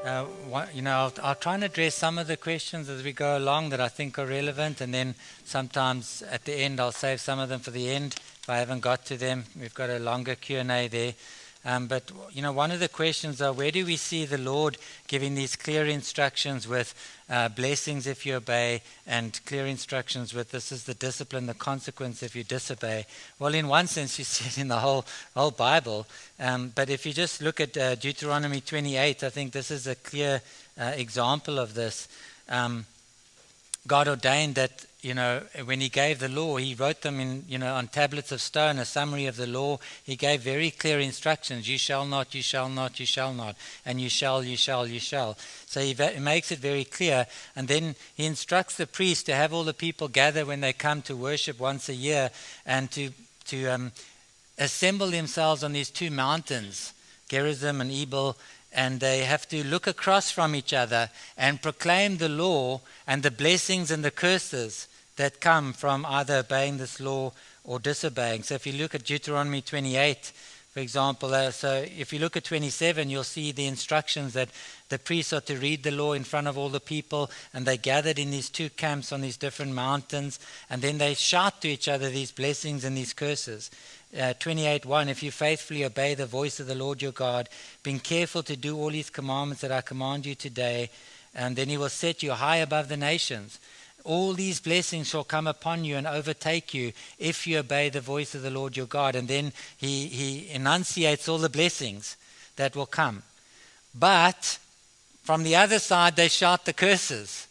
I'll try and address some of the questions as we go along that I think are relevant, and then sometimes at the end I'll save some of them for the end if I haven't got to them. We've got a longer Q&A there. But one of the questions are, where do we see the Lord giving these clear instructions with blessings if you obey, and clear instructions with this is the discipline, the consequence if you disobey? Well, in one sense, you see it in the whole Bible. But if you just look at Deuteronomy 28, I think this is a clear example of this. God ordained that, when he gave the law, he wrote them in, on tablets of stone, a summary of the law. He gave very clear instructions. You shall not, you shall not, you shall not, and you shall, you shall, you shall. So he makes it very clear. And then he instructs the priest to have all the people gather when they come to worship once a year, and to assemble themselves on these two mountains, Gerizim and Ebal, and they have to look across from each other and proclaim the law and the blessings and the curses that come from either obeying this law or disobeying. So if you look at Deuteronomy 28, for example, so if you look at 27, you'll see the instructions that the priests are to read the law in front of all the people, and they gathered in these two camps on these different mountains, and then they shout to each other these blessings and these curses. 28:1, if you faithfully obey the voice of the Lord your God, being careful to do all his commandments that I command you today, and then he will set you high above the nations. All these blessings shall come upon you and overtake you if you obey the voice of the Lord your God. And then he enunciates all the blessings that will come. But from the other side, they shout the curses.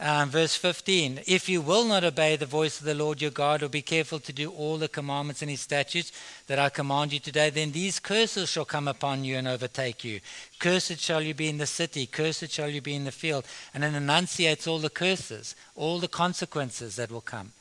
Verse 15, if you will not obey the voice of the Lord your God, or be careful to do all the commandments and his statutes that I command you today, then these curses shall come upon you and overtake you. Cursed shall you be in the city, cursed shall you be in the field. And it enunciates all the curses, all the consequences that will come.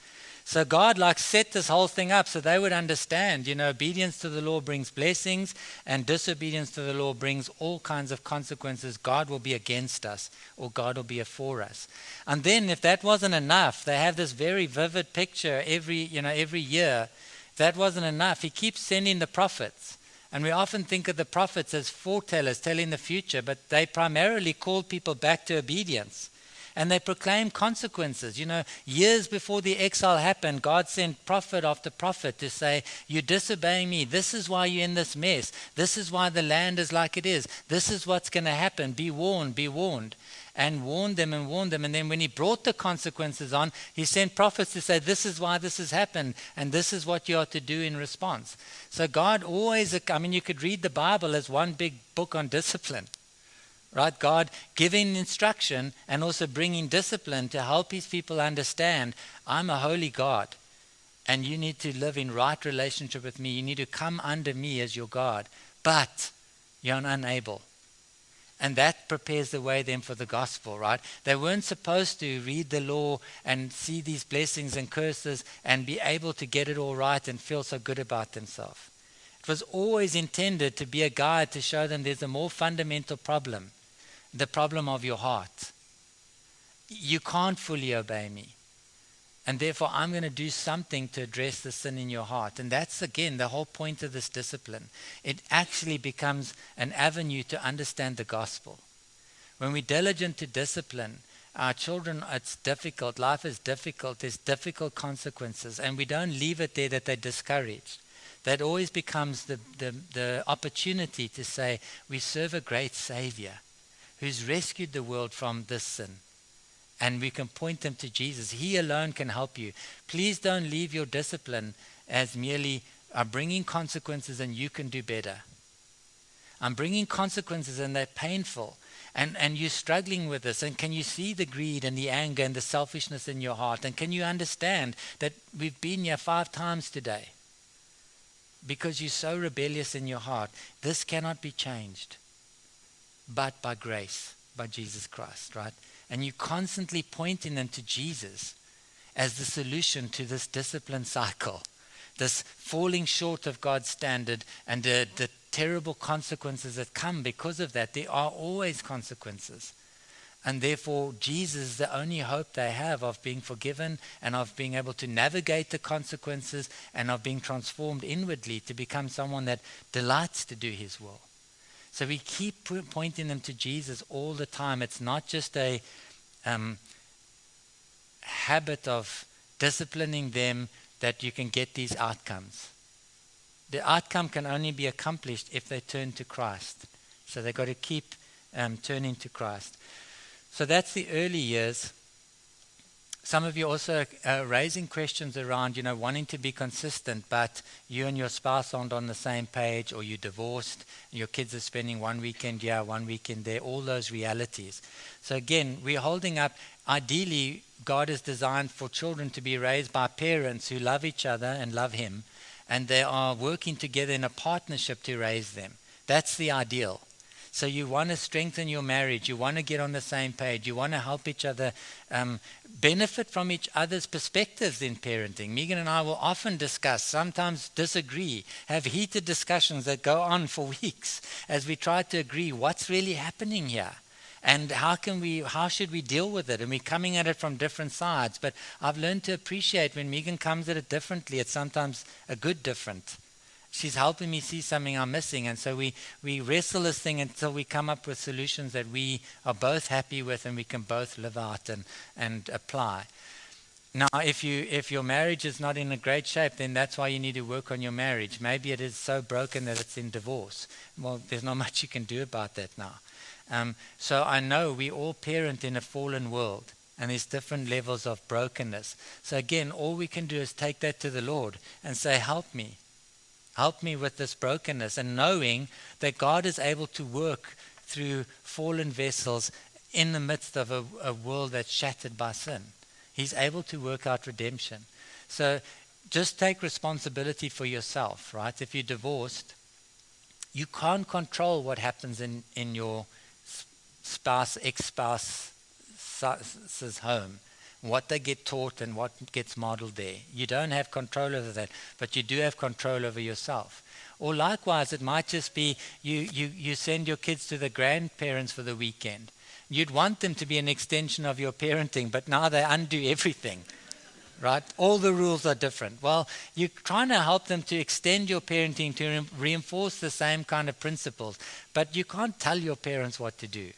So God set this whole thing up so they would understand, obedience to the law brings blessings, and disobedience to the law brings all kinds of consequences. God will be against us, or God will be for us. And then if that wasn't enough, they have this very vivid picture every year. If that wasn't enough, he keeps sending the prophets. And we often think of the prophets as foretellers, telling the future, but they primarily called people back to obedience. And they proclaim consequences. Years before the exile happened, God sent prophet after prophet to say, you're disobeying me. This is why you're in this mess. This is why the land is like it is. This is what's going to happen. Be warned, be warned. And warned them and warned them. And then when he brought the consequences on, he sent prophets to say, this is why this has happened. And this is what you are to do in response. So God always, you could read the Bible as one big book on discipline. Right? God giving instruction and also bringing discipline to help his people understand, I'm a holy God, and you need to live in right relationship with me. You need to come under me as your God, but you're unable. And that prepares the way then for the gospel, right? They weren't supposed to read the law and see these blessings and curses and be able to get it all right and feel so good about themselves. It was always intended to be a guide to show them there's a more fundamental problem. The problem of your heart. You can't fully obey me. And therefore, I'm going to do something to address the sin in your heart. And that's, again, the whole point of this discipline. It actually becomes an avenue to understand the gospel. When we're diligent to discipline our children, it's difficult. Life is difficult. There's difficult consequences. And we don't leave it there that they're discouraged. That always becomes the opportunity to say, we serve a great Savior who's rescued the world from this sin. And we can point them to Jesus. He alone can help you. Please don't leave your discipline as merely bringing consequences and you can do better. I'm bringing consequences and they're painful. And you're struggling with this. And can you see the greed and the anger and the selfishness in your heart? And can you understand that we've been here 5 times today? Because you're so rebellious in your heart. This cannot be changed. But by grace, by Jesus Christ, right? And you're constantly pointing them to Jesus as the solution to this discipline cycle, this falling short of God's standard and the terrible consequences that come because of that. There are always consequences. And therefore, Jesus is the only hope they have of being forgiven and of being able to navigate the consequences and of being transformed inwardly to become someone that delights to do his will. So we keep pointing them to Jesus all the time. It's not just a habit of disciplining them that you can get these outcomes. The outcome can only be accomplished if they turn to Christ. So they've got to keep turning to Christ. So that's the early years. Some of you also are raising questions around, wanting to be consistent, but you and your spouse aren't on the same page, or you're divorced, and your kids are spending one weekend here, one weekend there, all those realities. So again, we're holding up, ideally, God is designed for children to be raised by parents who love each other and love Him, and they are working together in a partnership to raise them. That's the ideal. So you want to strengthen your marriage. You want to get on the same page. You want to help each other benefit from each other's perspectives in parenting. Megan and I will often discuss, sometimes disagree, have heated discussions that go on for weeks as we try to agree what's really happening here. And how should we deal with it? And we're coming at it from different sides. But I've learned to appreciate when Megan comes at it differently. It's sometimes a good different. She's helping me see something I'm missing. And so we wrestle this thing until we come up with solutions that we are both happy with and we can both live out and apply. Now, if your marriage is not in a great shape, then that's why you need to work on your marriage. Maybe it is so broken that it's in divorce. Well, there's not much you can do about that now. So I know we all parent in a fallen world, and there's different levels of brokenness. So again, all we can do is take that to the Lord and say, help me. Help me with this brokenness, and knowing that God is able to work through fallen vessels in the midst of a world that's shattered by sin. He's able to work out redemption. So just take responsibility for yourself, right? If you're divorced, you can't control what happens in your ex-spouse's home, what they get taught and what gets modeled there. You don't have control over that, but you do have control over yourself. Or likewise, it might just be you send your kids to the grandparents for the weekend. You'd want them to be an extension of your parenting, but now they undo everything, right? All the rules are different. Well, you're trying to help them to extend your parenting to reinforce the same kind of principles, but you can't tell your parents what to do.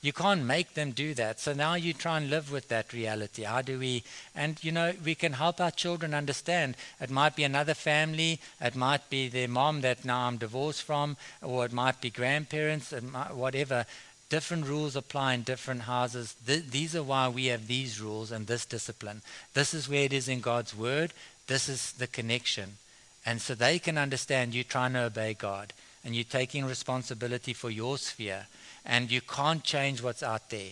You can't make them do that. So now you try and live with that reality. How do we? And, we can help our children understand. It might be another family. It might be their mom that now I'm divorced from, or it might be grandparents, whatever. Different rules apply in different houses. These are why we have these rules and this discipline. This is where it is in God's word. This is the connection. And so they can understand you're trying to obey God, and you're taking responsibility for your sphere. And you can't change what's out there.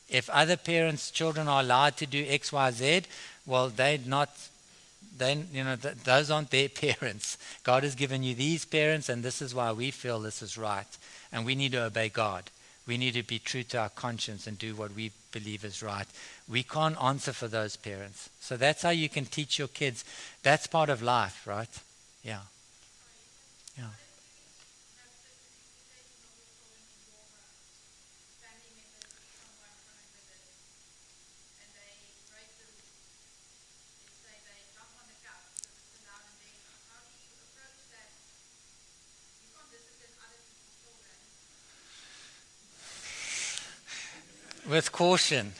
If other parents' children are allowed to do X, Y, Z, well, those aren't their parents. God has given you these parents, and this is why we feel this is right. And we need to obey God. We need to be true to our conscience and do what we believe is right. We can't answer for those parents. So that's how you can teach your kids. That's part of life, right? Yeah. Yeah. With caution.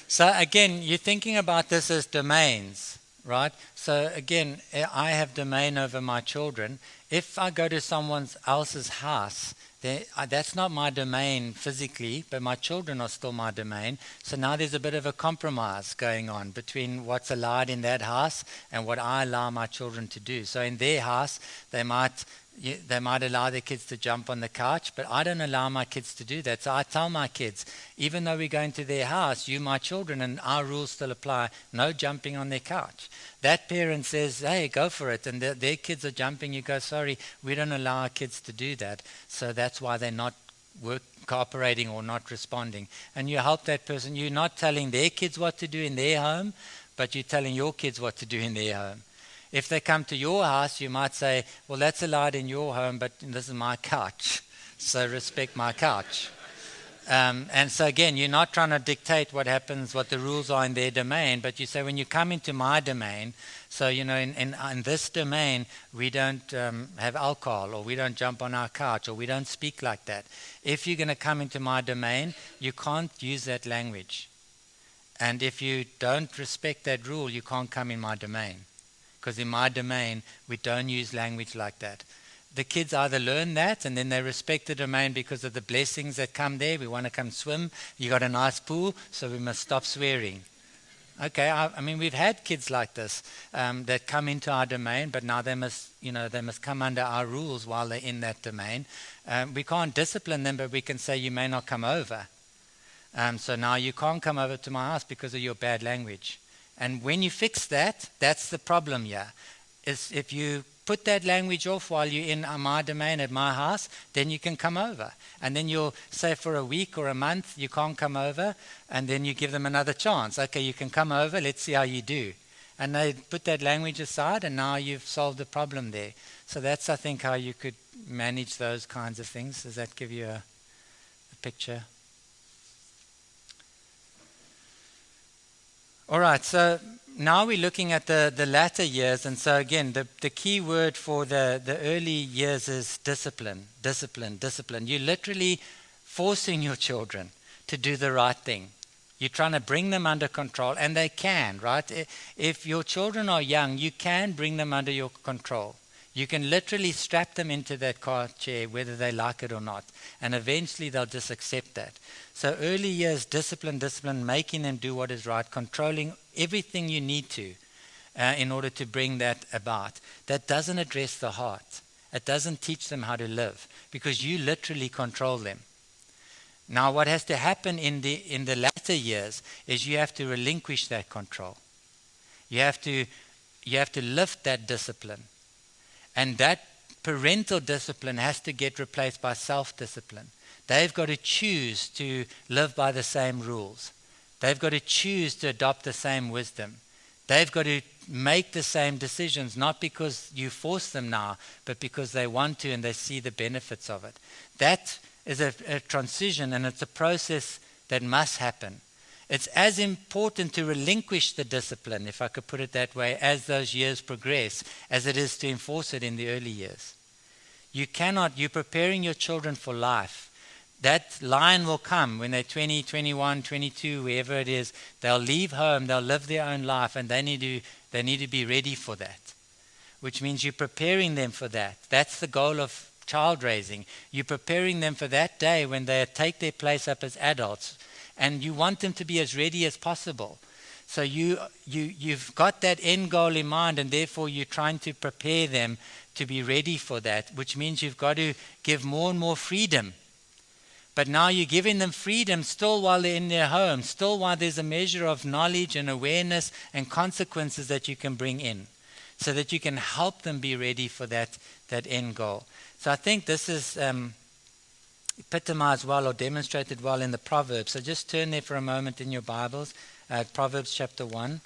So again, you're thinking about this as domains, right? So again, I have domain over my children. If I go to someone else's house, that's not my domain physically, but my children are still my domain. So now there's a bit of a compromise going on between what's allowed in that house and what I allow my children to do. So in their house, they might allow their kids to jump on the couch, but I don't allow my kids to do that. So I tell my kids, even though we're going to their house, you my children, and our rules still apply, no jumping on their couch. That parent says, hey, go for it, and their kids are jumping, you go, sorry, we don't allow our kids to do that. So that's why they're not cooperating or not responding. And you help that person. You're not telling their kids what to do in their home, but you're telling your kids what to do in their home. If they come to your house, you might say, well, that's allowed in your home, but this is my couch, so respect my couch. And so again, you're not trying to dictate what happens, what the rules are in their domain, but you say, when you come into my domain, so, in this domain, we don't have alcohol, or we don't jump on our couch, or we don't speak like that. If you're going to come into my domain, you can't use that language. And if you don't respect that rule, you can't come in my domain. Because in my domain, we don't use language like that. The kids either learn that, and then they respect the domain because of the blessings that come there. We want to come swim. You got a nice pool, so we must stop swearing. Okay, I mean, we've had kids like this that come into our domain, but now they must come under our rules while they're in that domain. We can't discipline them, but we can say, you may not come over. So now you can't come over to my house because of your bad language. And when you fix that, that's the problem here. Is if you put that language off while you're in my domain at my house, then you can come over. And then you'll say for a week or a month you can't come over, and then you give them another chance. Okay, you can come over, let's see how you do. And they put that language aside, and now you've solved the problem there. So that's, I think, how you could manage those kinds of things. Does that give you a picture? All right, so now we're looking at the latter years, and so again, the key word for the early years is discipline, discipline, discipline. You're literally forcing your children to do the right thing. You're trying to bring them under control, and they can, right? If your children are young, you can bring them under your control. You can literally strap them into that car chair, whether they like it or not, and eventually they'll just accept that. So early years, discipline, discipline, making them do what is right, controlling everything you need to in order to bring that about. That doesn't address the heart. It doesn't teach them how to live, because you literally control them. Now, what has to happen in the latter years is you have to relinquish that control. You have to lift that discipline. And that parental discipline has to get replaced by self-discipline. They've got to choose to live by the same rules. They've got to choose to adopt the same wisdom. They've got to make the same decisions, not because you force them now, but because they want to and they see the benefits of it. That is a transition, and it's a process that must happen. It's as important to relinquish the discipline, if I could put it that way, as those years progress, as it is to enforce it in the early years. You're preparing your children for life. That line will come when they're 20, 21, 22, wherever it is. They'll leave home, they'll live their own life, and they need to be ready for that, which means you're preparing them for that. That's the goal of child raising. You're preparing them for that day when they take their place up as adults. And you want them to be as ready as possible. So you've got that end goal in mind, and therefore you're trying to prepare them to be ready for that, which means you've got to give more and more freedom. But now you're giving them freedom still while they're in their home, still while there's a measure of knowledge and awareness and consequences that you can bring in, so that you can help them be ready for that end goal. So I think this is epitomized well or demonstrated well in the Proverbs. So just turn there for a moment in your Bibles, Proverbs chapter 1.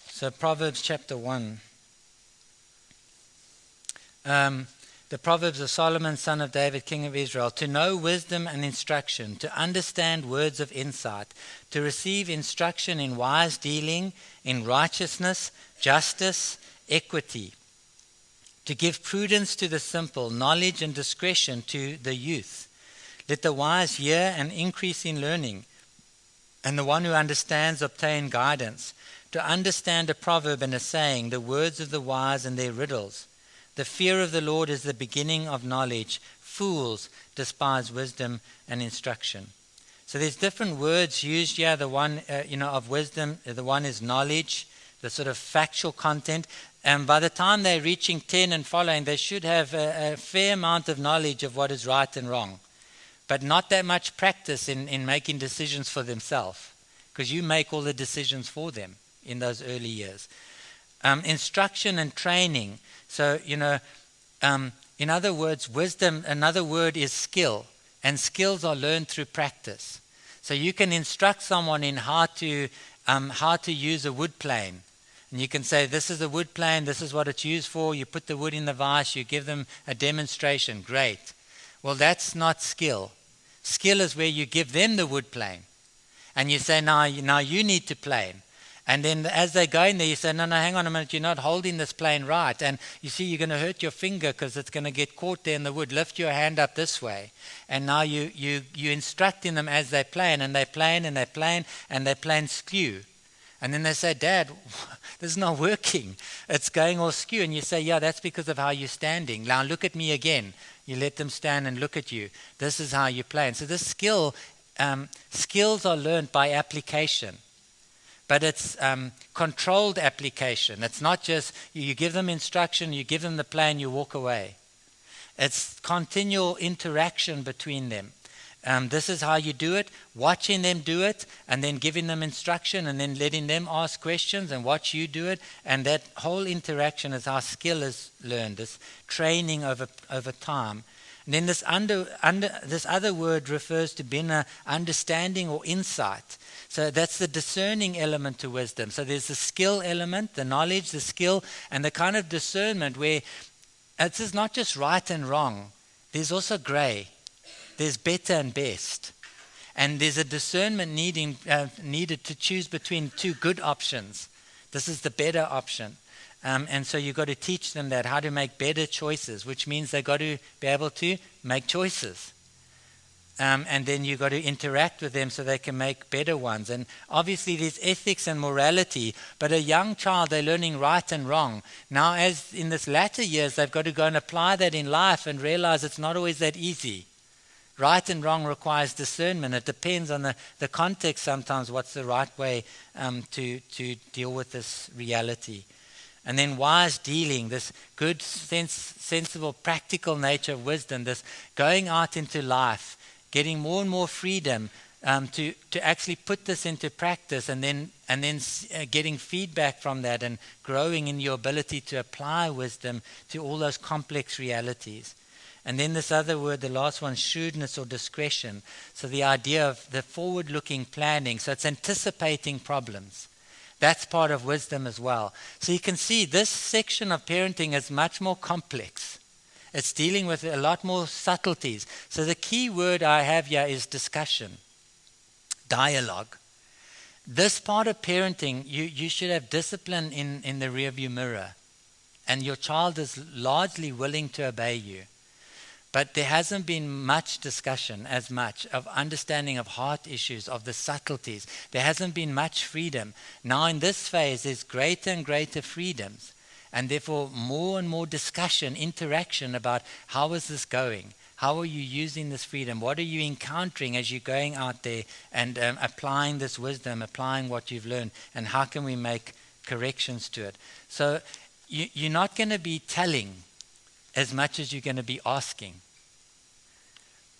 So Proverbs chapter 1. The Proverbs of Solomon, son of David, king of Israel, to know wisdom and instruction, to understand words of insight, to receive instruction in wise dealing, in righteousness, justice, equity, to give prudence to the simple, knowledge and discretion to the youth. Let the wise hear and increase in learning, and the one who understands obtain guidance. To understand a proverb and a saying, the words of the wise and their riddles. The fear of the Lord is the beginning of knowledge. Fools despise wisdom and instruction. So there's different words used here. The one, of wisdom, the one is knowledge, the sort of factual content. And by the time they're reaching 10 and following, they should have a fair amount of knowledge of what is right and wrong. But not that much practice in making decisions for themselves, because you make all the decisions for them in those early years. Instruction and training. So, in other words, wisdom, another word is skill. And skills are learned through practice. So you can instruct someone in how to use a wood plane. And you can say, this is a wood plane, this is what it's used for. You put the wood in the vise, you give them a demonstration. Great. Well, that's not skill. Skill is where you give them the wood plane. And you say, now you need to plane. And then as they go in there, you say, no, hang on a minute, you're not holding this plane right. And you see, you're going to hurt your finger because it's going to get caught there in the wood. Lift your hand up this way. And now you're instructing them as they plane, and they plane, and they plane, and they plane skew. And then they say, Dad, this is not working. It's going all skew. And you say, yeah, that's because of how you're standing. Now look at me again. You let them stand and look at you. This is how you plane. So this skills are learned by application. But it's controlled application. It's not just you give them instruction, you give them the plan, you walk away. It's continual interaction between them. This is how you do it, watching them do it, and then giving them instruction, and then letting them ask questions and watch you do it. And that whole interaction is how skill is learned, this training over time. And then this other word refers to being an understanding or insight. So that's the discerning element to wisdom. So there's the skill element, the knowledge, the skill, and the kind of discernment where it's not just right and wrong. There's also grey. There's better and best. And there's a discernment needed to choose between two good options. This is the better option. And so you've got to teach them that, how to make better choices, which means they've got to be able to make choices. And then you've got to interact with them so they can make better ones. And obviously there's ethics and morality, but a young child, they're learning right and wrong. Now, as in this latter years, they've got to go and apply that in life and realize it's not always that easy. Right and wrong requires discernment. It depends on the context sometimes, what's the right way to deal with this reality. And then wise dealing, this good, sensible, practical nature of wisdom, this going out into life, getting more and more freedom to actually put this into practice, and then getting feedback from that and growing in your ability to apply wisdom to all those complex realities. And then this other word, the last one, shrewdness or discretion. So the idea of the forward-looking planning. So it's anticipating problems. That's part of wisdom as well. So you can see this section of parenting is much more complex. It's dealing with a lot more subtleties. So the key word I have here is discussion, dialogue. This part of parenting, you should have discipline in the rearview mirror. And your child is largely willing to obey you. But there hasn't been much discussion as much of understanding of heart issues, of the subtleties. There hasn't been much freedom. Now in this phase, there's greater and greater freedoms. And therefore more and more discussion, interaction about how is this going? How are you using this freedom? What are you encountering as you're going out there and applying this wisdom, applying what you've learned? And how can we make corrections to it? So you're not going to be telling as much as you're going to be asking.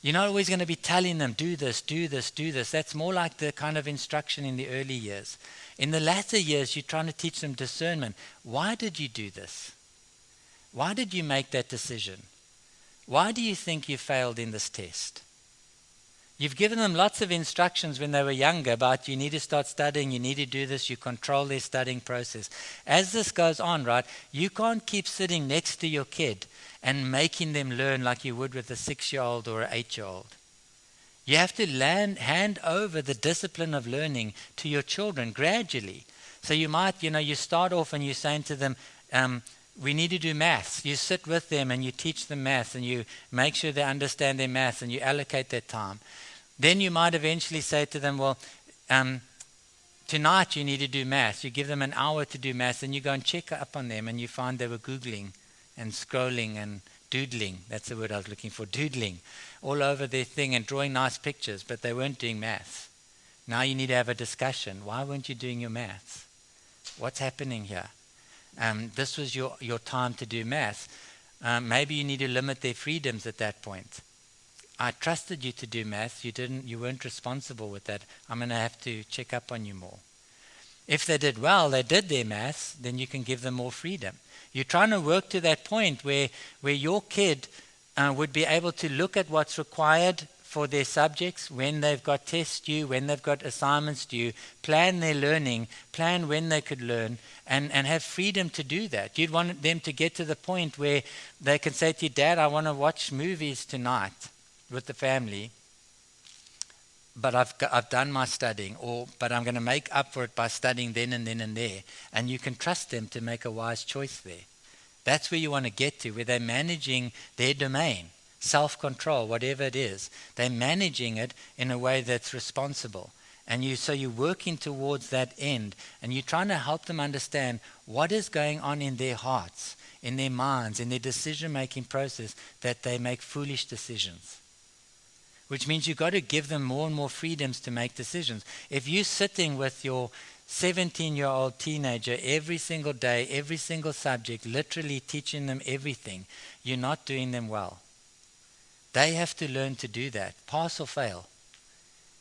You're not always going to be telling them, do this, do this, do this. That's more like the kind of instruction in the early years. In the latter years, you're trying to teach them discernment. Why did you do this? Why did you make that decision? Why do you think you failed in this test? You've given them lots of instructions when they were younger about you need to start studying, you need to do this, you control their studying process. As this goes on, right, you can't keep sitting next to your kid and making them learn like you would with a 6-year-old or an 8-year-old. You have to hand over the discipline of learning to your children gradually. So you might, you start off and you're saying to them, we need to do maths. You sit with them and you teach them maths and you make sure they understand their maths and you allocate their time. Then you might eventually say to them, well, tonight you need to do maths. You give them an hour to do maths and you go and check up on them and you find they were Googling and scrolling and doodling. That's the word I was looking for, doodling. All over their thing and drawing nice pictures, but they weren't doing maths. Now you need to have a discussion. Why weren't you doing your maths? What's happening here? This was your time to do maths. Maybe you need to limit their freedoms at that point. I trusted you to do maths. You weren't responsible with that. I'm going to have to check up on you more. If they did well, they did their maths, then you can give them more freedom. You're trying to work to that point where your kid would be able to look at what's required for their subjects, when they've got tests due, when they've got assignments due, plan their learning, plan when they could learn, and have freedom to do that. You'd want them to get to the point where they can say to you, Dad, I want to watch movies tonight with the family, but I've done my studying, but I'm going to make up for it by studying then and then and there. And you can trust them to make a wise choice there. That's where you want to get to, where they're managing their domain. Self-control, whatever it is, they're managing it in a way that's responsible. And so you're working towards that end, and you're trying to help them understand what is going on in their hearts, in their minds, in their decision-making process, that they make foolish decisions. Which means you've got to give them more and more freedoms to make decisions. If you're sitting with your 17-year-old teenager every single day, every single subject, literally teaching them everything, you're not doing them well. They have to learn to do that, pass or fail.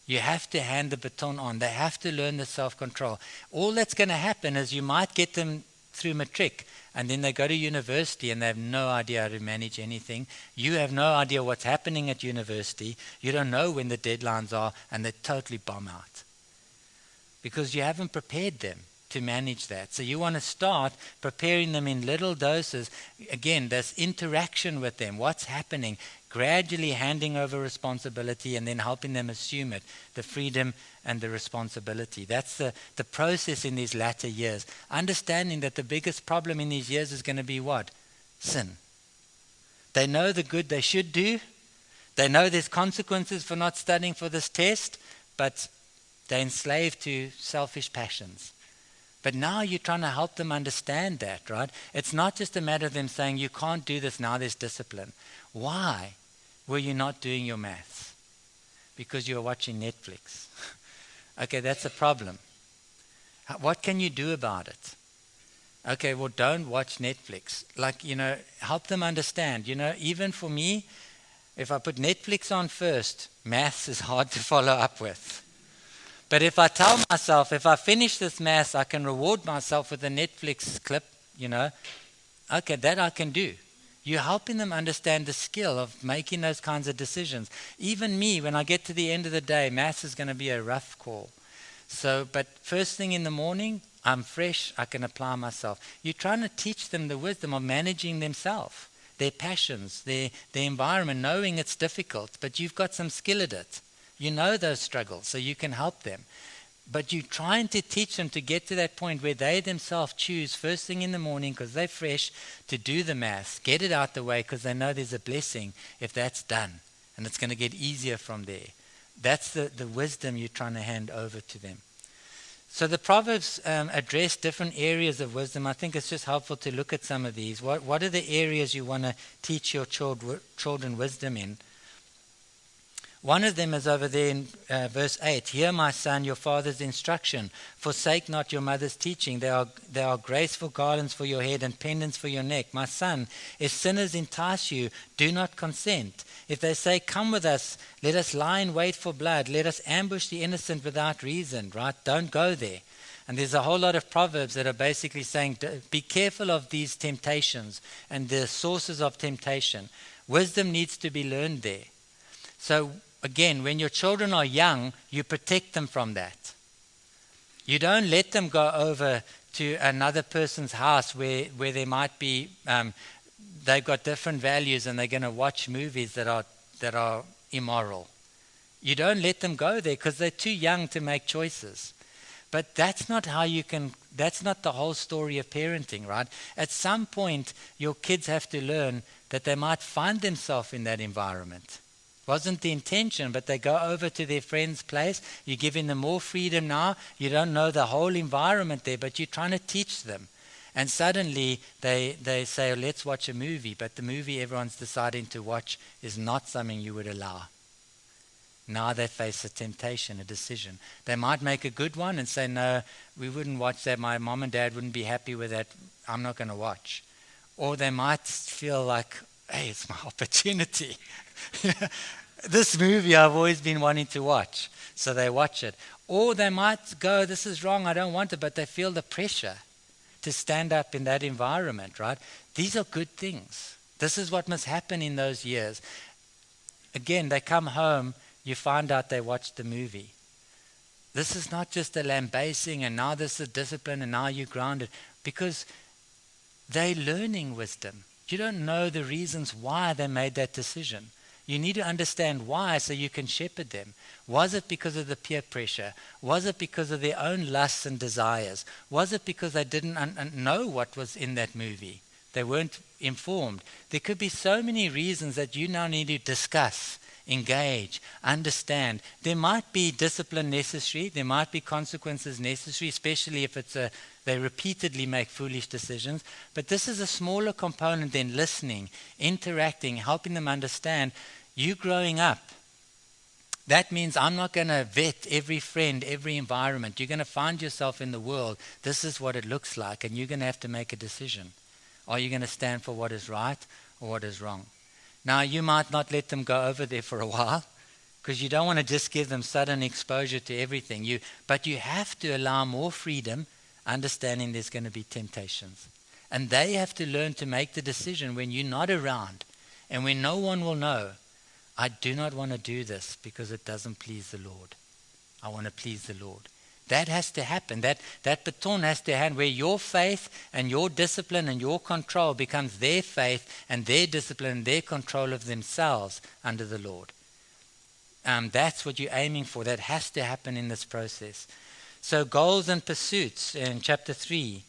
You have to hand the baton on. They have to learn the self-control. All that's going to happen is you might get them through matric, and then they go to university and they have no idea how to manage anything. You have no idea what's happening at university. You don't know when the deadlines are, and they totally bomb out. Because you haven't prepared them to manage that. So you want to start preparing them in little doses. Again, this interaction with them, what's happening, gradually handing over responsibility and then helping them assume it, the freedom and the responsibility. That's the process in these latter years. Understanding that the biggest problem in these years is going to be what? Sin. They know the good they should do. They know there's consequences for not studying for this test, but they're enslaved to selfish passions. But now you're trying to help them understand that, right? It's not just a matter of them saying, you can't do this, now there's discipline. Why were you not doing your maths? Because you were watching Netflix. Okay, that's a problem. What can you do about it? Okay, well, don't watch Netflix. Help them understand. Even for me, if I put Netflix on first, maths is hard to follow up with. But if I tell myself, if I finish this maths, I can reward myself with a Netflix clip, okay, that I can do. You're helping them understand the skill of making those kinds of decisions. Even me, when I get to the end of the day, maths is going to be a rough call. But first thing in the morning, I'm fresh, I can apply myself. You're trying to teach them the wisdom of managing themselves, their passions, their environment, knowing it's difficult, but you've got some skill at it. You know those struggles, so you can help them. But you're trying to teach them to get to that point where they themselves choose first thing in the morning, because they're fresh, to do the maths, get it out the way, because they know there's a blessing if that's done. And it's going to get easier from there. That's the wisdom you're trying to hand over to them. So the Proverbs address different areas of wisdom. I think it's just helpful to look at some of these. What are the areas you want to teach your children wisdom in? One of them is over there in verse 8. Hear, my son, your father's instruction. Forsake not your mother's teaching. They are graceful garlands for your head and pendants for your neck. My son, if sinners entice you, do not consent. If they say, come with us, let us lie in wait for blood. Let us ambush the innocent without reason, right? Don't go there. And there's a whole lot of proverbs that are basically saying, be careful of these temptations and the sources of temptation. Wisdom needs to be learned there. So, again, when your children are young, you protect them from that. You don't let them go over to another person's house where there might be, they've got different values and they're going to watch movies that are immoral. You don't let them go there because they're too young to make choices. But that's not that's not the whole story of parenting, right? At some point, your kids have to learn that they might find themselves in that environment. Wasn't the intention, but they go over to their friend's place. You're giving them more freedom now. You don't know the whole environment there, but you're trying to teach them. And suddenly they say, let's watch a movie, but the movie everyone's deciding to watch is not something you would allow. Now they face a temptation, a decision. They might make a good one and say, no, we wouldn't watch that. My mom and dad wouldn't be happy with that. I'm not going to watch. Or they might feel like, hey, it's my opportunity. This movie I've always been wanting to watch. So they watch it. Or they might go, this is wrong, I don't want it, but they feel the pressure to stand up in that environment, right? These are good things. This is what must happen in those years. again, they come home, you find out they watched the movie. This is not just a lambasting and now this is discipline and now you're grounded, because they're learning wisdom. You don't know the reasons why they made that decision. You need to understand why so you can shepherd them. Was it because of the peer pressure? Was it because of their own lusts and desires? Was it because they didn't know what was in that movie? They weren't informed. There could be so many reasons that you now need to discuss, engage, understand. There might be discipline necessary. There might be consequences necessary, especially if they repeatedly make foolish decisions. But this is a smaller component than listening, interacting, helping them understand. You growing up, that means I'm not going to vet every friend, every environment. You're going to find yourself in the world. This is what it looks like, and you're going to have to make a decision. Are you going to stand for what is right or what is wrong? Now, you might not let them go over there for a while, because you don't want to just give them sudden exposure to everything. But you have to allow more freedom, understanding there's going to be temptations. And they have to learn to make the decision when you're not around and when no one will know. I do not want to do this because it doesn't please the Lord. I want to please the Lord. That has to happen. That baton has to hand where your faith and your discipline and your control becomes their faith and their discipline and their control of themselves under the Lord. That's what you're aiming for. That has to happen in this process. So goals and pursuits in chapter 3.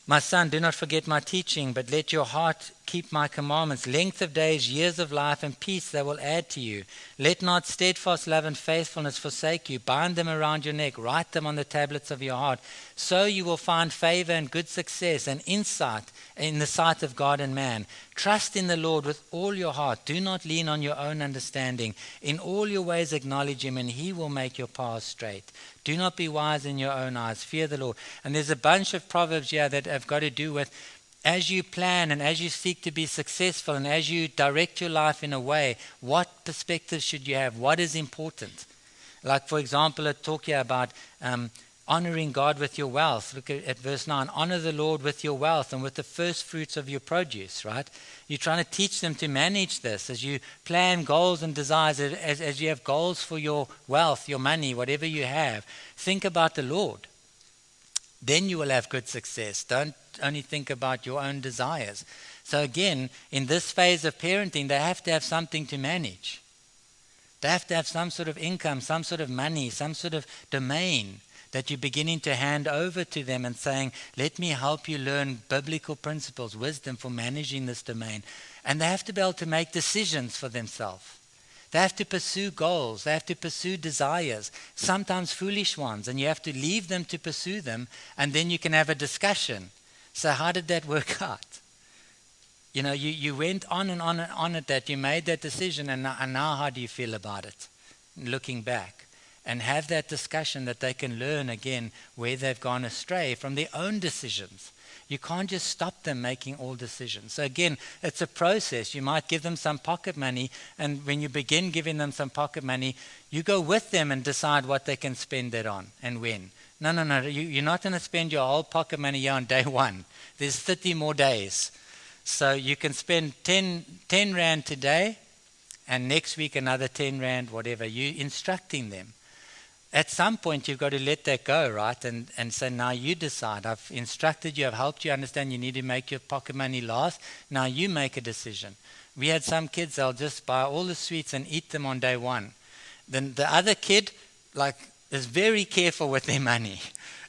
My son, do not forget my teaching, but let your heart keep my commandments. Length of days, years of life, and peace they will add to you. Let not steadfast love and faithfulness forsake you. Bind them around your neck. Write them on the tablets of your heart. So you will find favor and good success and insight in the sight of God and man. Trust in the Lord with all your heart. Do not lean on your own understanding. In all your ways acknowledge him, and he will make your paths straight. Do not be wise in your own eyes. Fear the Lord. And there's a bunch of proverbs here that have got to do with, as you plan and as you seek to be successful and as you direct your life in a way, what perspective should you have? What is important? Like, for example, a talk here about honoring God with your wealth. Look at verse 9. Honor the Lord with your wealth and with the first fruits of your produce, right? You're trying to teach them to manage this as you plan goals and desires, as you have goals for your wealth, your money, whatever you have. Think about the Lord. Then you will have good success. Don't only think about your own desires. So again, in this phase of parenting, they have to have something to manage. They have to have some sort of income, some sort of money, some sort of domain that you're beginning to hand over to them and saying, let me help you learn biblical principles, wisdom for managing this domain. And they have to be able to make decisions for themselves. They have to pursue goals. They have to pursue desires, sometimes foolish ones, and you have to leave them to pursue them, and then you can have a discussion. So how did that work out? You know, you went on and on and on at that. You made that decision, and now how do you feel about it, looking back? And have that discussion that they can learn again where they've gone astray from their own decisions. You can't just stop them making all decisions. So again, it's a process. You might give them some pocket money, and when you begin giving them some pocket money, you go with them and decide what they can spend it on and when. No. You're not going to spend your whole pocket money here on day one. There's 30 more days. So you can spend 10 Rand today, and next week another 10 Rand, whatever. You're instructing them. At some point, you've got to let that go, right? And say, now you decide. I've instructed you. I've helped you understand you need to make your pocket money last. Now you make a decision. We had some kids, they'll just buy all the sweets and eat them on day one. Then the other kid, is very careful with their money.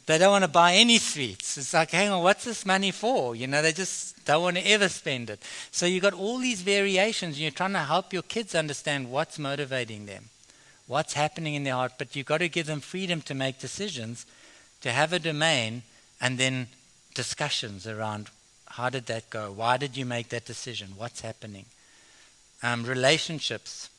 They don't want to buy any sweets. It's like, hang on, what's this money for? You know, they just don't want to ever spend it. So you've got all these variations, and you're trying to help your kids understand what's motivating them. What's happening in their heart, but you've got to give them freedom to make decisions, to have a domain, and then discussions around how did that go? Why did you make that decision? What's happening? Relationships.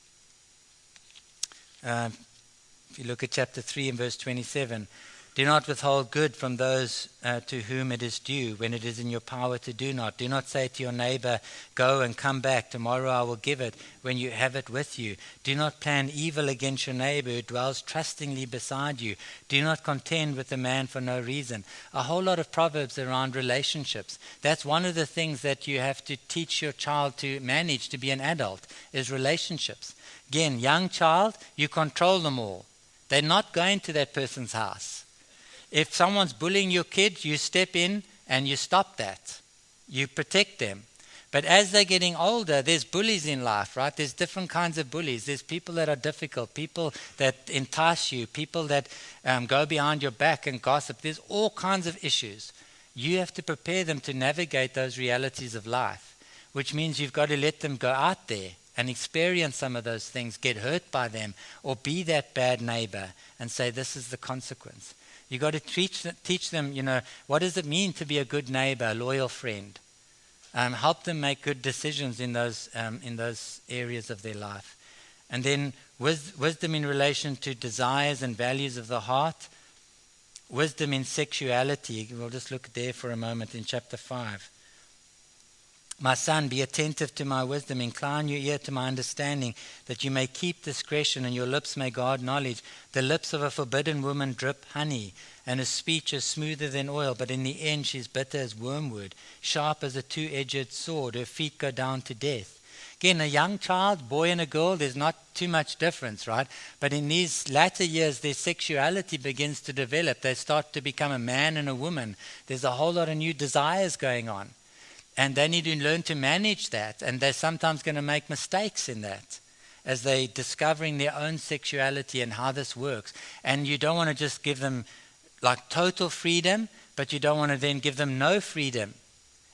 If you look at chapter 3 and verse 27, Do not withhold good from those to whom it is due, when it is in your power to do not. Do not say to your neighbor, go and come back, tomorrow I will give it, when you have it with you. Do not plan evil against your neighbor who dwells trustingly beside you. Do not contend with a man for no reason. A whole lot of proverbs around relationships. That's one of the things that you have to teach your child to manage to be an adult, is relationships. Again, young child, you control them all. They're not going to that person's house. If someone's bullying your kid, you step in and you stop that. You protect them. But as they're getting older, there's bullies in life, right? There's different kinds of bullies. There's people that are difficult, people that entice you, people that go behind your back and gossip. There's all kinds of issues. You have to prepare them to navigate those realities of life, which means you've got to let them go out there and experience some of those things, get hurt by them, or be that bad neighbor and say, this is the consequence. You've got to teach them, what does it mean to be a good neighbor, a loyal friend? Help them make good decisions in those areas of their life. And then wisdom in relation to desires and values of the heart. Wisdom in sexuality. We'll just look there for a moment in chapter 5. My son, be attentive to my wisdom, incline your ear to my understanding, that you may keep discretion and your lips may guard knowledge. The lips of a forbidden woman drip honey, and her speech is smoother than oil, but in the end she's bitter as wormwood, sharp as a two-edged sword. Her feet go down to death. Again, a young child, boy and a girl, there's not too much difference, right? But in these latter years, their sexuality begins to develop. They start to become a man and a woman. There's a whole lot of new desires going on. And they need to learn to manage that. And they're sometimes going to make mistakes in that as they're discovering their own sexuality and how this works. And you don't want to just give them like total freedom, but you don't want to then give them no freedom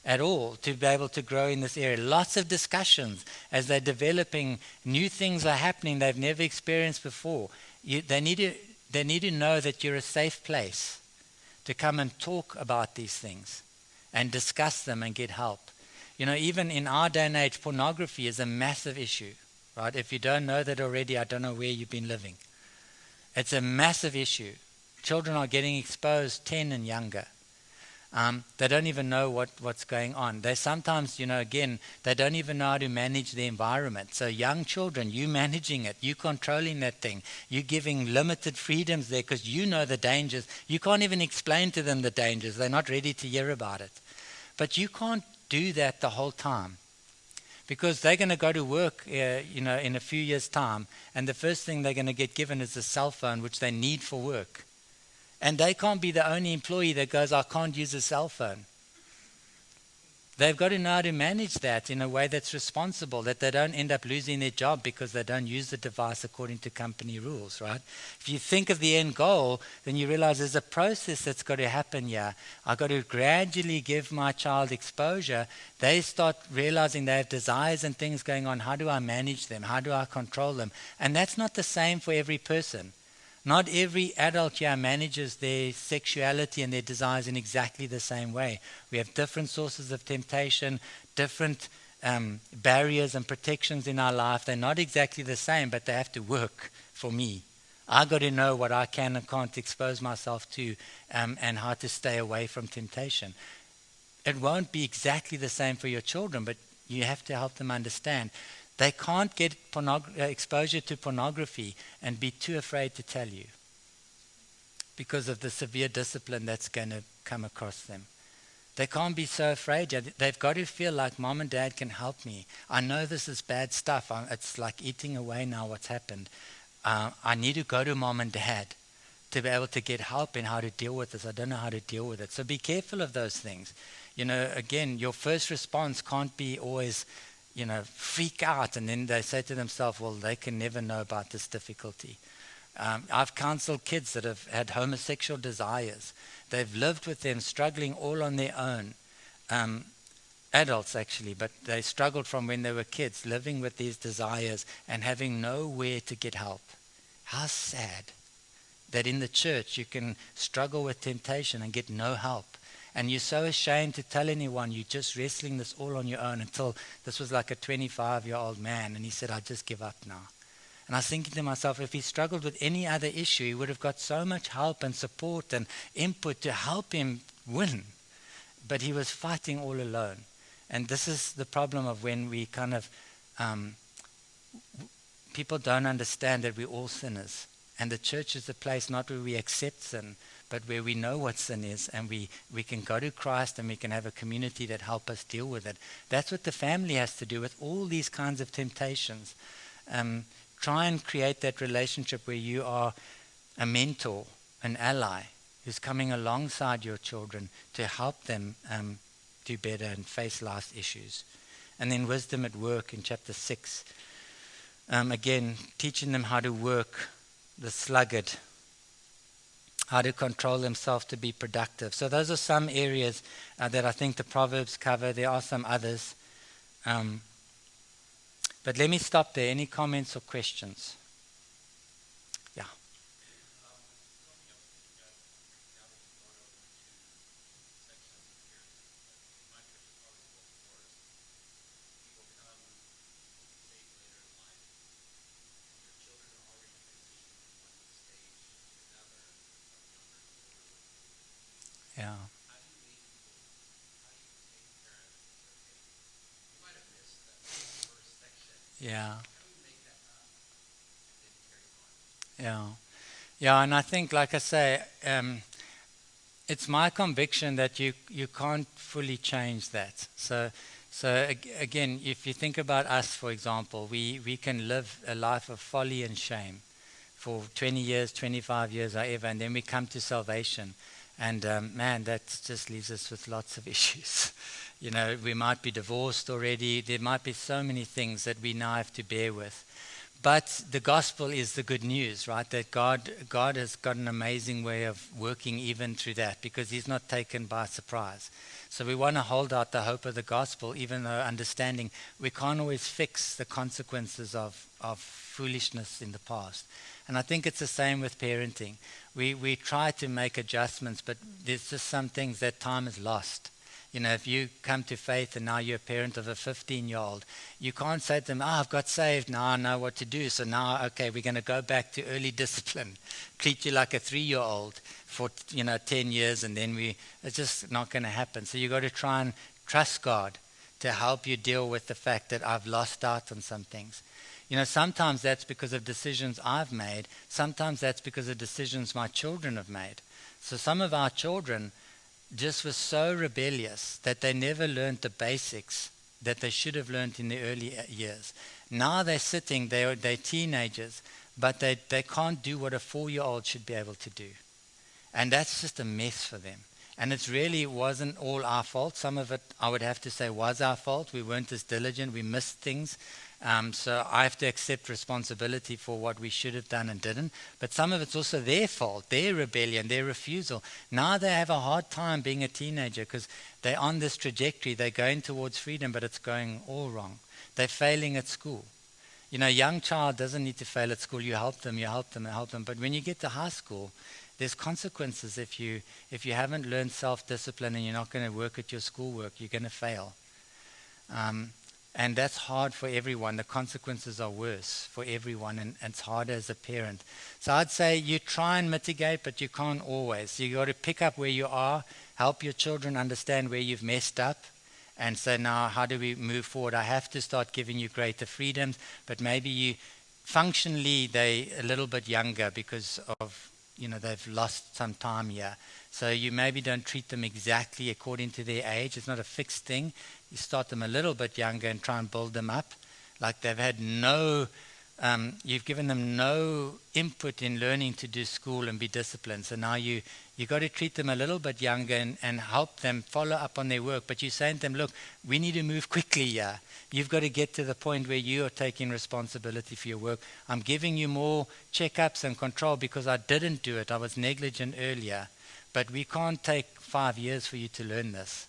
at all to be able to grow in this area. Lots of discussions as they're developing. New things are happening they've never experienced before. They need to know that you're a safe place to come and talk about these things and discuss them and get help. Even in our day and age, pornography is a massive issue, right? If you don't know that already, I don't know where you've been living. It's a massive issue. Children are getting exposed 10 and younger. They don't even know what's going on. They sometimes, again, they don't even know how to manage the environment. So young children, you managing it, you controlling that thing, you giving limited freedoms there because you know the dangers. You can't even explain to them the dangers. They're not ready to hear about it. But you can't do that the whole time, because they're going to go to work, in a few years' time, and the first thing they're going to get given is a cell phone, which they need for work. And they can't be the only employee that goes, I can't use a cell phone. They've got to know how to manage that in a way that's responsible, that they don't end up losing their job because they don't use the device according to company rules, right? If you think of the end goal, then you realize there's a process that's got to happen here. I've got to gradually give my child exposure. They start realizing they have desires and things going on. How do I manage them? How do I control them? And that's not the same for every person. Not every adult here manages their sexuality and their desires in exactly the same way. We have different sources of temptation, different barriers and protections in our life. They're not exactly the same, but they have to work for me. I've got to know what I can and can't expose myself to, and how to stay away from temptation. It won't be exactly the same for your children, but you have to help them understand. They can't get exposure to pornography and be too afraid to tell you because of the severe discipline that's going to come across them. They can't be so afraid. They've got to feel like mom and dad can help me. I know this is bad stuff. It's like eating away now what's happened. I need to go to mom and dad to be able to get help in how to deal with this. I don't know how to deal with it. So be careful of those things. Again, your first response can't be always freak out, and then they say to themselves, well, they can never know about this difficulty. I've counseled kids that have had homosexual desires. They've lived with them, struggling all on their own. Adults, actually, but they struggled from when they were kids, living with these desires and having nowhere to get help. How sad that in the church you can struggle with temptation and get no help. And you're so ashamed to tell anyone you're just wrestling this all on your own, until this was like a 25-year-old man, and he said, I just give up now. And I was thinking to myself, if he struggled with any other issue, he would have got so much help and support and input to help him win. But he was fighting all alone. And this is the problem of when we kind of, people don't understand that we're all sinners. And the church is the place not where we accept sin, but where we know what sin is, and we can go to Christ and we can have a community that help us deal with it. That's what the family has to do with all these kinds of temptations. Try and create that relationship where you are a mentor, an ally, who's coming alongside your children to help them do better and face life's issues. And then wisdom at work in chapter 6. Again, teaching them how to work the sluggard, how to control themselves to be productive. So those are some areas that I think the Proverbs cover. There are some others. But let me stop there. Any comments or questions? Yeah. Yeah. Yeah. Yeah. Yeah, and I think, like I say, it's my conviction that you can't fully change that. So again, if you think about us, for example, we can live a life of folly and shame for 20 years, 25 years, however, and then we come to salvation. And man, that just leaves us with lots of issues. You know, we might be divorced already. There might be so many things that we now have to bear with. But the gospel is the good news, right? That God has got an amazing way of working even through that, because he's not taken by surprise. So we want to hold out the hope of the gospel, even though understanding we can't always fix the consequences of foolishness in the past. And I think it's the same with parenting. We try to make adjustments, but there's just some things that time is lost. You know, if you come to faith and now you're a parent of a 15-year-old, you can't say to them, I've got saved, now I know what to do. So now, okay, we're going to go back to early discipline, treat you like a 3-year-old for, 10 years, and then it's just not going to happen. So you've got to try and trust God to help you deal with the fact that I've lost out on some things. Sometimes that's because of decisions I've made. Sometimes that's because of decisions my children have made. So some of our children just were so rebellious that they never learned the basics that they should have learned in the early years. Now they're sitting, they're teenagers, but they can't do what a 4-year-old should be able to do. And that's just a mess for them. And it really wasn't all our fault. Some of it, I would have to say, was our fault. We weren't as diligent. We missed things. So I have to accept responsibility for what we should have done and didn't. But some of it's also their fault, their rebellion, their refusal. Now they have a hard time being a teenager because they're on this trajectory. They're going towards freedom, but it's going all wrong. They're failing at school. A young child doesn't need to fail at school. You help them. But when you get to high school, there's consequences if you haven't learned self-discipline and you're not going to work at your schoolwork. You're going to fail. And that's hard for everyone. The consequences are worse for everyone, and it's harder as a parent. So I'd say you try and mitigate, but you can't always. You got to pick up where you are, help your children understand where you've messed up, and say, now, how do we move forward? I have to start giving you greater freedoms, but maybe functionally they're a little bit younger because of, they've lost some time here. So you maybe don't treat them exactly according to their age. It's not a fixed thing. You start them a little bit younger and try and build them up. Like they've had you've given them no input in learning to do school and be disciplined. So now you got to treat them a little bit younger and help them follow up on their work. But you're saying to them, look, we need to move quickly here. You've got to get to the point where you are taking responsibility for your work. I'm giving you more checkups and control because I didn't do it. I was negligent earlier. But we can't take 5 years for you to learn this.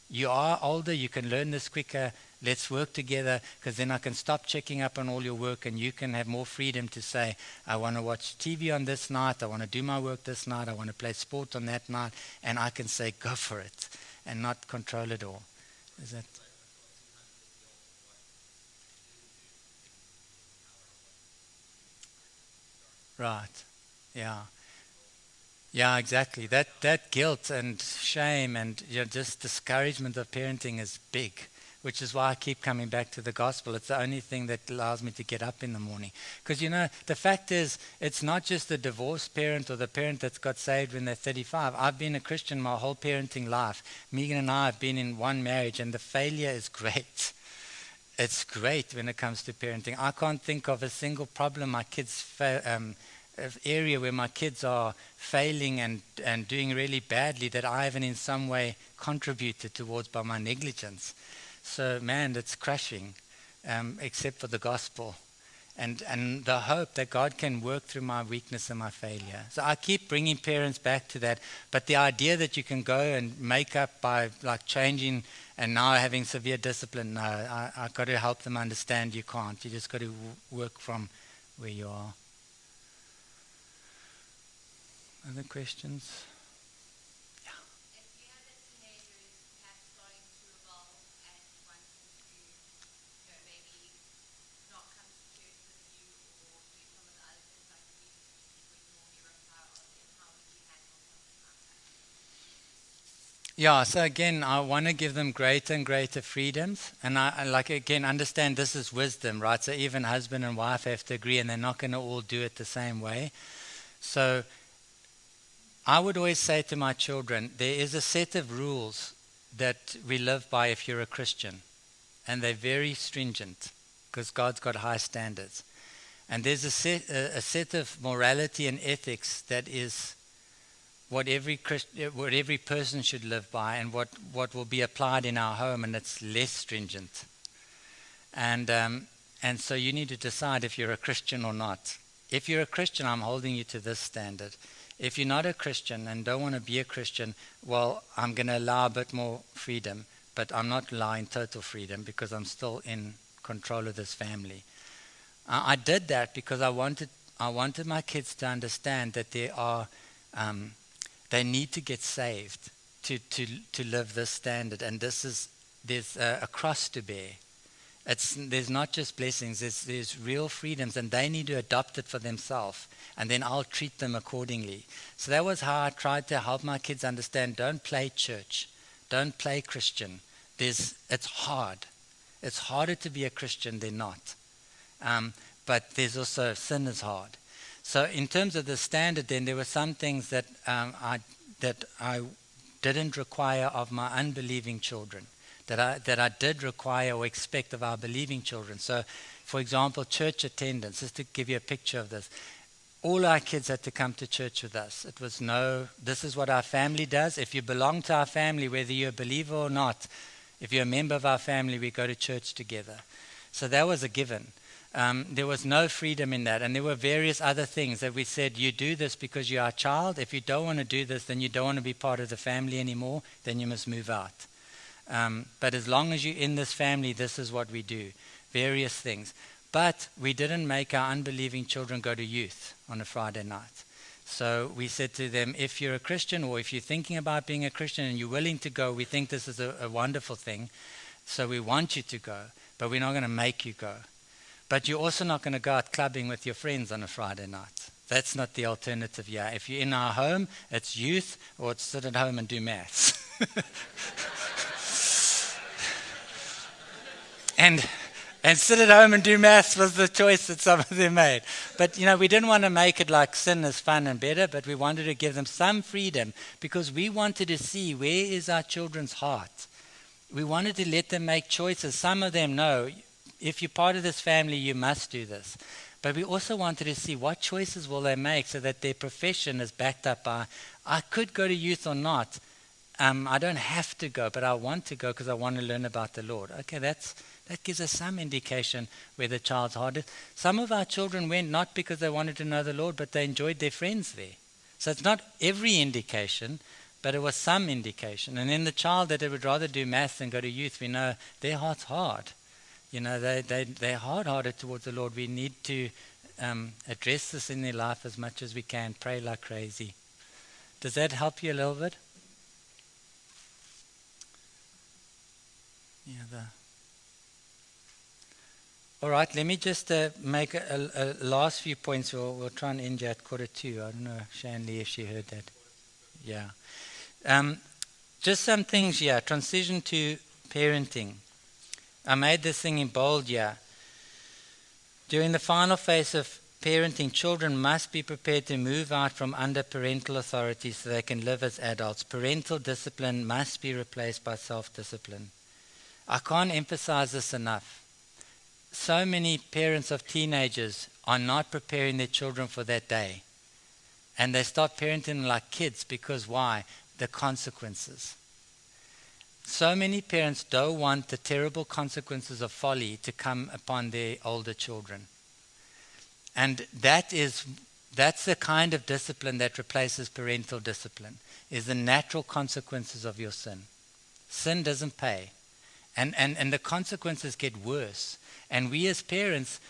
You are older, you can learn this quicker. Let's work together, because then I can stop checking up on all your work and you can have more freedom to say, I want to watch TV on this night, I want to do my work this night, I want to play sport on that night, and I can say, go for it, and not control it all. Is that... Right. Yeah. Yeah, exactly. That guilt and shame and just discouragement of parenting is big, which is why I keep coming back to the gospel. It's the only thing that allows me to get up in the morning. Because the fact is, it's not just the divorced parent or the parent that's got saved when they're 35. I've been a Christian my whole parenting life. Megan and I have been in one marriage, and the failure is great. It's great when it comes to parenting. I can't think of a single problem my kids area where my kids are failing and doing really badly that I haven't in some way contributed towards by my negligence. So, man, it's crushing, except for the gospel and the hope that God can work through my weakness and my failure. So I keep bringing parents back to that. But the idea that you can go and make up by like changing and now having severe discipline, no, I've got to help them understand you can't. You just got to work from where you are. Other questions? Yeah. If you have a teenager who's perhaps starting to rebel and wants to, maybe not come to church with you or do some of the other things like you would normally require of them, how would you handle something like that? Yeah, so again, I want to give them greater and greater freedoms. And I again, understand this is wisdom, right? So even husband and wife have to agree, and they're not going to all do it the same way. So I would always say to my children, there is a set of rules that we live by if you're a Christian. And they're very stringent because God's got high standards. And there's a set of morality and ethics that is what every person should live by and what will be applied in our home, and it's less stringent. And so you need to decide if you're a Christian or not. If you're a Christian, I'm holding you to this standard. If you're not a Christian and don't want to be a Christian, well, I'm going to allow a bit more freedom, but I'm not allowing total freedom because I'm still in control of this family. I did that because I wanted my kids to understand that they need to get saved to live this standard, and there's a cross to bear. There's not just blessings, there's real freedoms, and they need to adopt it for themselves, and then I'll treat them accordingly. So that was how I tried to help my kids understand, don't play church, don't play Christian. It's hard. It's harder to be a Christian than not. But there's also sin is hard. So in terms of the standard then, there were some things that I didn't require of my unbelieving children, that I did require or expect of our believing children. So, for example, church attendance, just to give you a picture of this. All our kids had to come to church with us. It was this is what our family does. If you belong to our family, whether you're a believer or not, if you're a member of our family, we go to church together. So that was a given. There was no freedom in that. And there were various other things that we said, you do this because you are a child. If you don't want to do this, then you don't want to be part of the family anymore, then you must move out. But as long as you're in this family, this is what we do. Various things. But we didn't make our unbelieving children go to youth on a Friday night. So we said to them, if you're a Christian or if you're thinking about being a Christian and you're willing to go, we think this is a wonderful thing. So we want you to go, but we're not going to make you go. But you're also not going to go out clubbing with your friends on a Friday night. That's not the alternative here. If you're in our home, it's youth or it's sit at home and do maths. And sit at home and do maths was the choice that some of them made. But, we didn't want to make it like sin is fun and better, but we wanted to give them some freedom because we wanted to see where is our children's heart. We wanted to let them make choices. Some of them know, if you're part of this family, you must do this. But we also wanted to see what choices will they make so that their profession is backed up by, I could go to youth or not. I don't have to go, but I want to go because I want to learn about the Lord. Okay, that gives us some indication where the child's heart is. Some of our children went not because they wanted to know the Lord, but they enjoyed their friends there. So it's not every indication, but it was some indication. And then the child that would rather do maths than go to youth, we know their heart's hard. They're hard-hearted towards the Lord. We need to address this in their life as much as we can, pray like crazy. Does that help you a little bit? Yeah, All right, let me just make a last few points. We'll try and end at 1:45. I don't know, Shanley, if she heard that. Yeah. Just some things here. Transition to parenting. I made this thing in bold here. During the final phase of parenting, children must be prepared to move out from under parental authority so they can live as adults. Parental discipline must be replaced by self-discipline. I can't emphasize this enough. So many parents of teenagers are not preparing their children for that day. And they start parenting like kids because why? The consequences. So many parents don't want the terrible consequences of folly to come upon their older children. And that's the kind of discipline that replaces parental discipline, is the natural consequences of your sin. Sin doesn't pay. And the consequences get worse. And we as parents,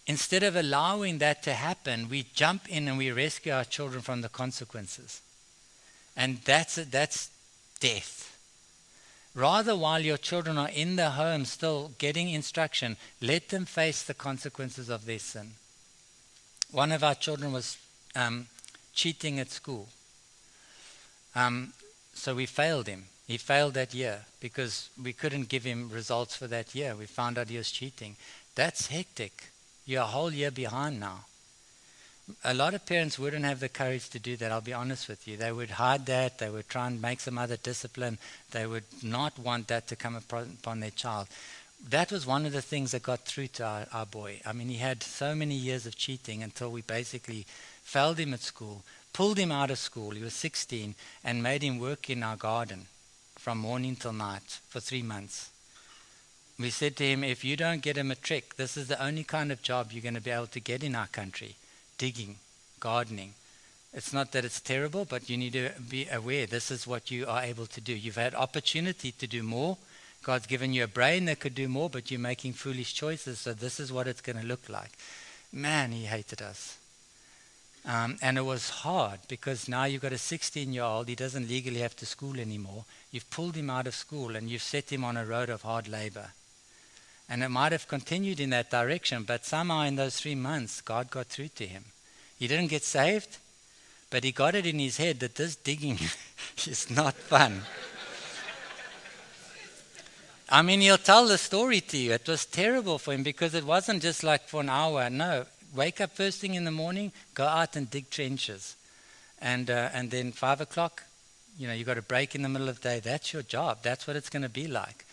instead of allowing that to happen, we jump in and we rescue our children from the consequences. And that's death. Rather, while your children are in the home still getting instruction, let them face the consequences of their sin. One of our children was cheating at school. So we failed him. He failed that year because we couldn't give him results for that year. We found out he was cheating. That's hectic. You're a whole year behind now. A lot of parents wouldn't have the courage to do that, I'll be honest with you. They would hide that. They would try and make some other discipline. They would not want that to come upon their child. That was one of the things that got through to our boy. I mean, he had so many years of cheating until we basically failed him at school, pulled him out of school. He was 16 and made him work in our garden from morning till night for 3 months. We said to him, if you don't get a matric, this is the only kind of job you're going to be able to get in our country. Digging, gardening. It's not that it's terrible, but you need to be aware this is what you are able to do. You've had opportunity to do more. God's given you a brain that could do more, but you're making foolish choices, so this is what it's going to look like. Man, he hated us. And it was hard because now you've got a 16-year-old. He doesn't legally have to school anymore. You've pulled him out of school and you've set him on a road of hard labor. And it might have continued in that direction, but somehow in those 3 months, God got through to him. He didn't get saved, but he got it in his head that this digging is not fun. I mean, he'll tell the story to you. It was terrible for him because it wasn't just like for an hour. No, wake up first thing in the morning, go out and dig trenches. And then 5 o'clock, you got a break in the middle of the day. That's your job. That's what it's going to be like.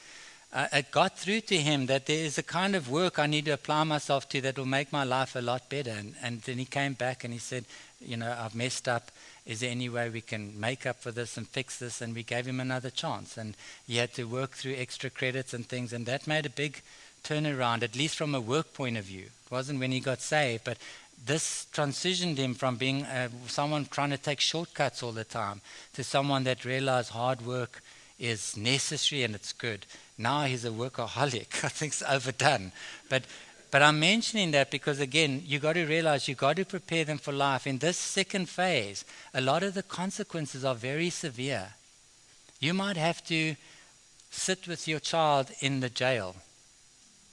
It got through to him that there is a kind of work I need to apply myself to that will make my life a lot better. And then he came back and he said, I've messed up. Is there any way we can make up for this and fix this? And we gave him another chance. And he had to work through extra credits and things. And that made a big turnaround, at least from a work point of view. It wasn't when he got saved, but this transitioned him from being someone trying to take shortcuts all the time to someone that realized hard work is necessary and it's good. Now he's a workaholic. I think it's overdone. But I'm mentioning that because, again, you got to realize you got to prepare them for life. In this second phase, a lot of the consequences are very severe. You might have to sit with your child in the jail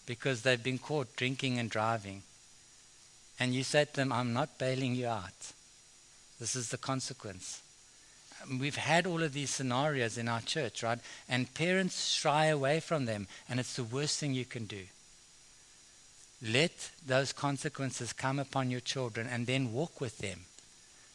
because they've been caught drinking and driving. And you say to them, I'm not bailing you out. This is the consequence. We've had all of these scenarios in our church, right? And parents shy away from them, and it's the worst thing you can do. Let those consequences come upon your children and then walk with them.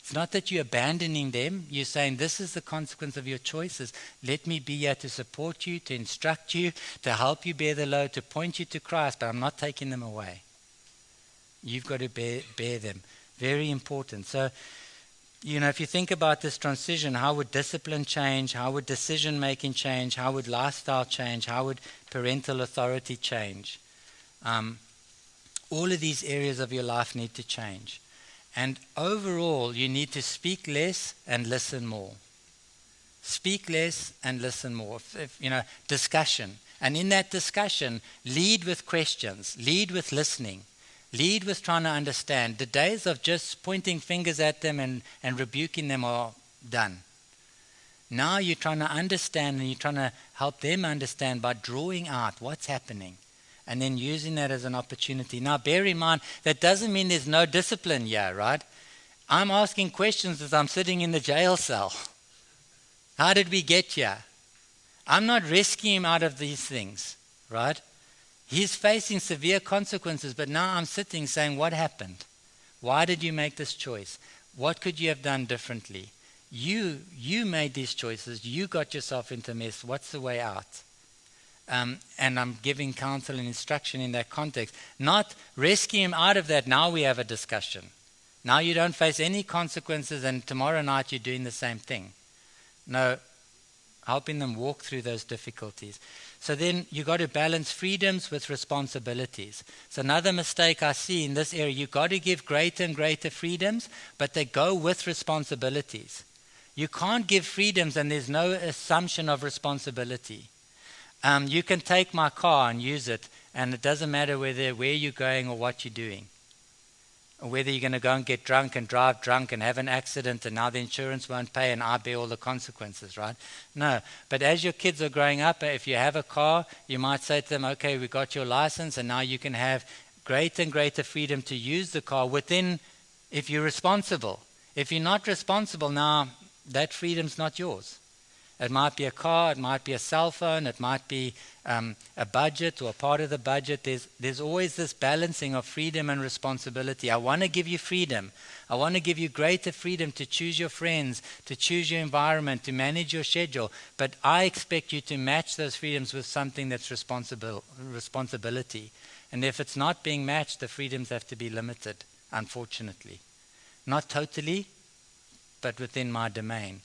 It's not that you're abandoning them. You're saying, this is the consequence of your choices. Let me be here to support you, to instruct you, to help you bear the load, to point you to Christ, but I'm not taking them away. You've got to bear them. Very important. So, if you think about this transition, how would discipline change? How would decision-making change? How would lifestyle change? How would parental authority change? All of these areas of your life need to change. And overall, you need to speak less and listen more. Speak less and listen more. Discussion. And in that discussion, lead with questions. Lead with listening. Lead with trying to understand. The days of just pointing fingers at them and rebuking them are done. Now you're trying to understand and you're trying to help them understand by drawing out what's happening. and then using that as an opportunity. Now, bear in mind, that doesn't mean there's no discipline here, right? I'm asking questions as I'm sitting in the jail cell. How did we get here? I'm not rescuing him out of these things, right? He's facing severe consequences, but now I'm sitting saying, what happened? Why did you make this choice? What could you have done differently? You made these choices. You got yourself into a mess. What's the way out? And I'm giving counsel and instruction in that context. Not rescue him out of that. Now we have a discussion. Now you don't face any consequences, and tomorrow night you're doing the same thing. No, helping them walk through those difficulties. So then you got to balance freedoms with responsibilities. So another mistake I see in this area, you got to give greater and greater freedoms, but they go with responsibilities. You can't give freedoms and there's no assumption of responsibility. You can take my car and use it, and it doesn't matter where you're going or what you're doing. Or whether you're going to go and get drunk and drive drunk and have an accident and now the insurance won't pay and I bear all the consequences, right? No. But as your kids are growing up, if you have a car, you might say to them, okay, we got your license, and now you can have greater and greater freedom to use the car within, if you're responsible. If you're not responsible, now that freedom's not yours. It might be a car, it might be a cell phone, it might be a budget or a part of the budget. There's always this balancing of freedom and responsibility. I want to give you freedom. I want to give you greater freedom to choose your friends, to choose your environment, to manage your schedule. But I expect you to match those freedoms with something that's responsibility. And if it's not being matched, the freedoms have to be limited, unfortunately. Not totally, but within my domain.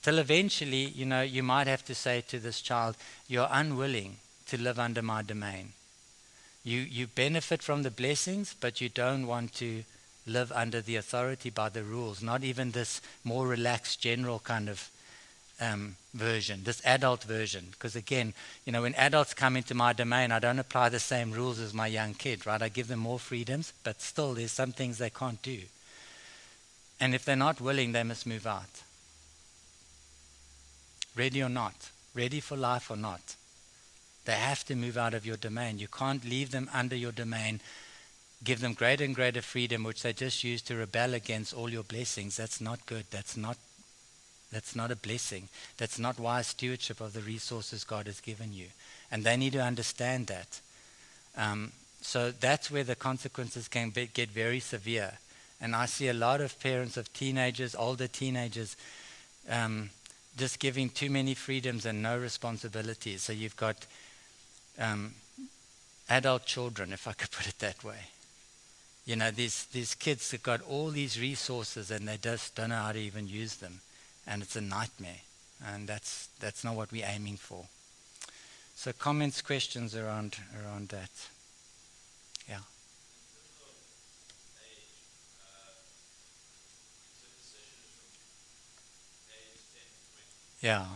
Till eventually, you might have to say to this child, you're unwilling to live under my domain. You benefit from the blessings, but you don't want to live under the authority by the rules, not even this more relaxed general kind of version, this adult version. Because again, when adults come into my domain, I don't apply the same rules as my young kid, right? I give them more freedoms, but still there's some things they can't do. And if they're not willing, they must move out. Ready or not, ready for life or not, they have to move out of your domain. You can't leave them under your domain, give them greater and greater freedom, which they just use to rebel against all your blessings. That's not good. That's not a blessing. That's not wise stewardship of the resources God has given you. And they need to understand that. So that's where the consequences can get very severe. And I see a lot of parents of teenagers, older teenagers, just giving too many freedoms and no responsibilities. So you've got adult children, if I could put it that way. These kids have got all these resources and they just don't know how to even use them. And it's a nightmare. And that's not what we're aiming for. So comments, questions around that? Yeah. Yeah.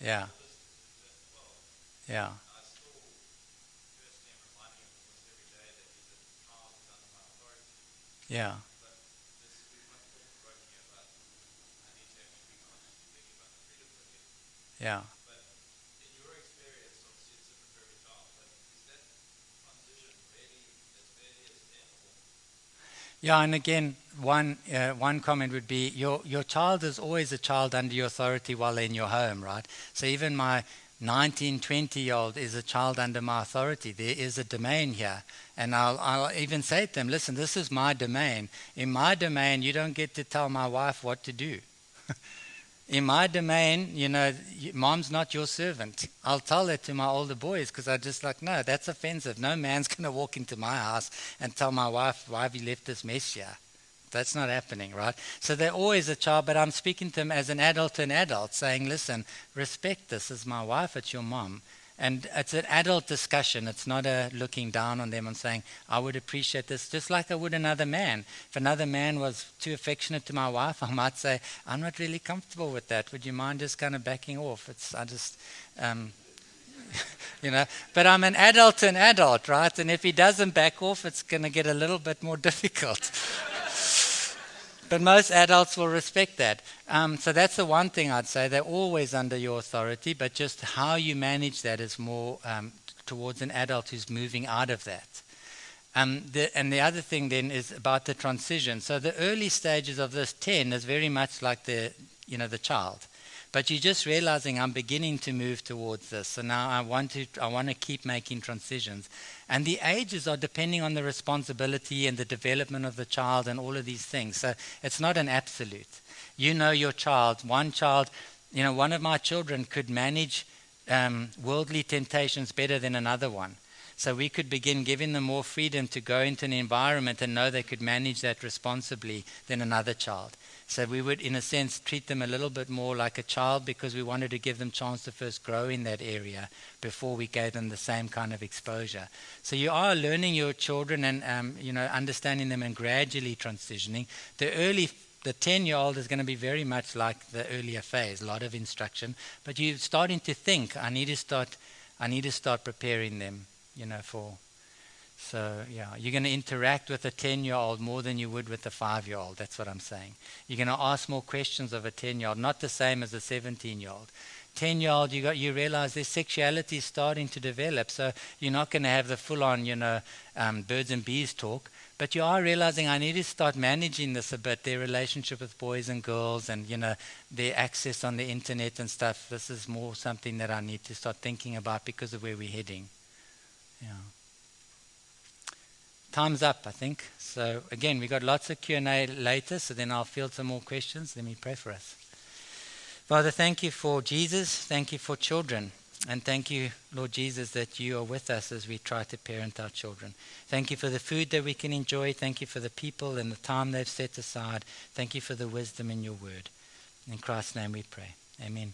Yeah. Yeah. Yeah. Yeah. Yeah, and again, one comment would be your child is always a child under your authority while they're in your home, right? So even my 19, 20-year-old is a child under my authority. There is a domain here. And I'll even say to them, listen, this is my domain. In my domain, you don't get to tell my wife what to do. In my domain, mom's not your servant. I'll tell that to my older boys because I just no, that's offensive. No man's going to walk into my house and tell my wife, why have you left this mess here? That's not happening, right? So they're always a child, but I'm speaking to them as an adult to an adult, saying, listen, respect this as my wife, it's your mom. And it's an adult discussion. It's not a looking down on them and saying, I would appreciate this just like I would another man. If another man was too affectionate to my wife, I might say, I'm not really comfortable with that. Would you mind just kind of backing off? But I'm an adult to an adult, right? And if he doesn't back off, it's going to get a little bit more difficult. But most adults will respect that. So that's the one thing I'd say. They're always under your authority, but just how you manage that is more towards an adult who's moving out of that. And the other thing then is about the transition. So the early stages of this 10 is very much like the child. But you're just realizing I'm beginning to move towards this. So now I want to keep making transitions. And the ages are depending on the responsibility and the development of the child and all of these things. So it's not an absolute. You know your child. One of my children could manage worldly temptations better than another one. So we could begin giving them more freedom to go into an environment and know they could manage that responsibly than another child. So we would, in a sense, treat them a little bit more like a child because we wanted to give them a chance to first grow in that area before we gave them the same kind of exposure. So you are learning your children and understanding them and gradually transitioning. The 10-year-old is going to be very much like the earlier phase, a lot of instruction, but you're starting to think, I need to start preparing them, for. So, you're going to interact with a 10-year-old more than you would with a 5-year-old. That's what I'm saying. You're going to ask more questions of a 10-year-old, not the same as a 17-year-old. 10-year-old, you realize their sexuality is starting to develop. So you're not going to have the full-on, birds and bees talk. But you are realizing I need to start managing this a bit, their relationship with boys and girls and, their access on the internet and stuff. This is more something that I need to start thinking about because of where we're heading. Yeah. Time's up, I think. So again, we got lots of Q&A later, so then I'll field some more questions. Let me pray for us. Father, thank you for Jesus. Thank you for children. And thank you, Lord Jesus, that you are with us as we try to parent our children. Thank you for the food that we can enjoy. Thank you for the people and the time they've set aside. Thank you for the wisdom in your word. In Christ's name we pray. Amen.